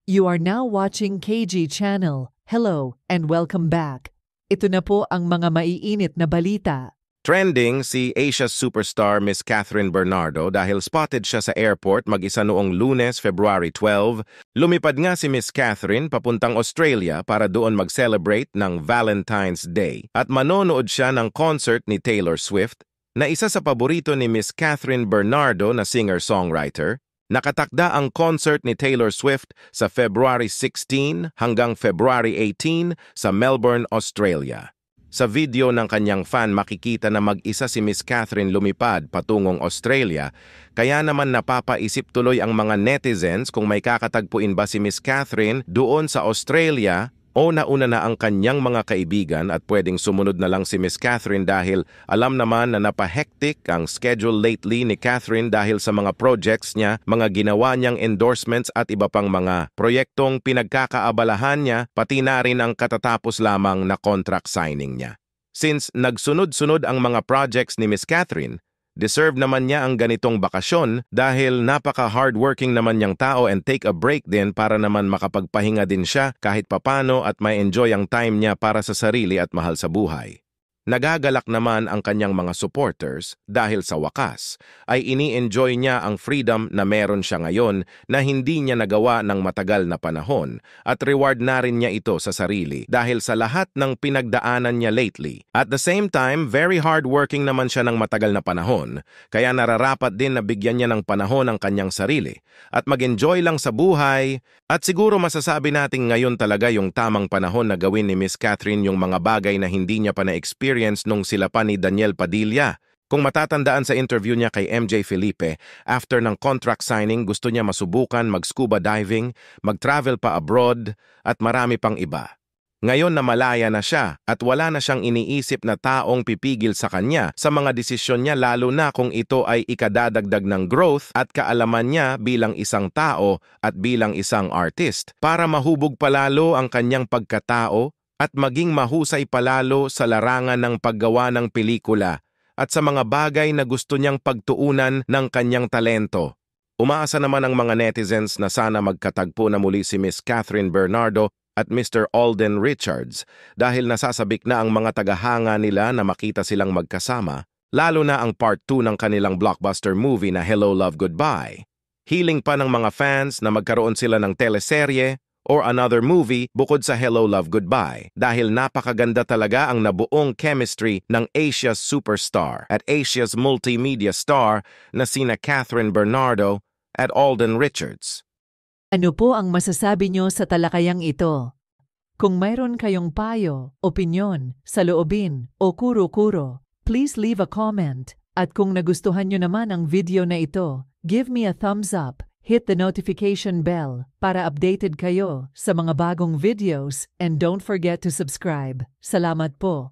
You are now watching KG Channel. Hello and welcome back. Ito na po ang mga maiinit na balita. Trending si Asia's superstar Miss Catherine Bernardo dahil spotted siya sa airport mag-isa noong Lunes, February 12. Lumipad nga si Miss Catherine papuntang Australia para doon mag-celebrate ng Valentine's Day. At manonood siya ng concert ni Taylor Swift na isa sa paborito ni Miss Catherine Bernardo na singer-songwriter. Nakatakda ang concert ni Taylor Swift sa February 16 hanggang February 18 sa Melbourne, Australia. Sa video ng kanyang fan makikita na mag-isa si Miss Catherine lumipad patungong Australia, kaya naman napapaisip tuloy ang mga netizens kung may kakatagpuin ba si Miss Catherine doon sa Australia o nauna na ang kanyang mga kaibigan at pwedeng sumunod na lang si Miss Catherine dahil alam naman na napahektik ang schedule lately ni Catherine dahil sa mga projects niya, mga ginawa niyang endorsements at iba pang mga proyektong pinagkakaabalahan niya, pati na rin ang katatapos lamang na contract signing niya. Since nagsunod-sunod ang mga projects ni Miss Catherine, deserve naman niya ang ganitong bakasyon dahil napaka-hardworking naman niyang tao and take a break din para naman makapagpahinga din siya kahit papano at may enjoy ang time niya para sa sarili at mahal sa buhay. Nagagalak naman ang kanyang mga supporters dahil sa wakas ay ini-enjoy niya ang freedom na meron siya ngayon na hindi niya nagawa ng matagal na panahon at reward na rin niya ito sa sarili dahil sa lahat ng pinagdaanan niya lately. At the same time, very hardworking naman siya ng matagal na panahon kaya nararapat din na bigyan niya ng panahon ang kanyang sarili at mag-enjoy lang sa buhay. At siguro masasabi natin ngayon talaga yung tamang panahon na gawin ni Miss Catherine yung mga bagay na hindi niya pa na-experience nung sila pa ni Daniel Padilla. Kung matatandaan sa interview niya kay MJ Felipe, after ng contract signing gusto niya masubukan mag-scuba diving, mag-travel pa abroad at marami pang iba. Ngayon na malaya na siya at wala na siyang iniisip na taong pipigil sa kanya sa mga desisyon niya lalo na kung ito ay ikadadagdag ng growth at kaalaman niya bilang isang tao at bilang isang artist para mahubog palalo ang kanyang pagkatao at maging mahusay palalo sa larangan ng paggawa ng pelikula at sa mga bagay na gusto niyang pagtuunan ng kanyang talento. Umaasa naman ang mga netizens na sana magkatagpo na muli si Miss Catherine Bernardo at Mr. Alden Richards dahil nasasabik na ang mga tagahanga nila na makita silang magkasama, lalo na ang part 2 ng kanilang blockbuster movie na Hello Love Goodbye. Hiling pa ng mga fans na magkaroon sila ng teleserye or another movie bukod sa Hello Love Goodbye dahil napakaganda talaga ang nabuong chemistry ng Asia's superstar at Asia's multimedia star na sina Catherine Bernardo at Alden Richards. Ano po ang masasabi nyo sa talakayang ito? Kung mayroon kayong payo, opinyon, saloobin o kuro-kuro, please leave a comment. At kung nagustuhan nyo naman ang video na ito, give me a thumbs up, hit the notification bell para updated kayo sa mga bagong videos and don't forget to subscribe. Salamat po.